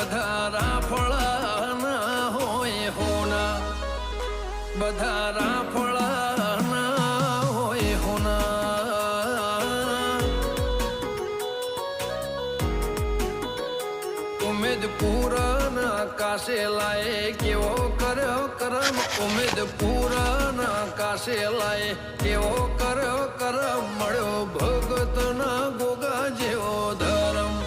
બધા રાફળા ના હોય હોના, બધા રાફળા ના હોય હોના. ઉમેદપુર ના કાશે લાય કેવો કર્યો કરમ, ઉમેદપુર ના કાશે લાય કેવો કર્યો કરમ, મળ્યો ભગત ના ગોગા જેવો ધર્મ.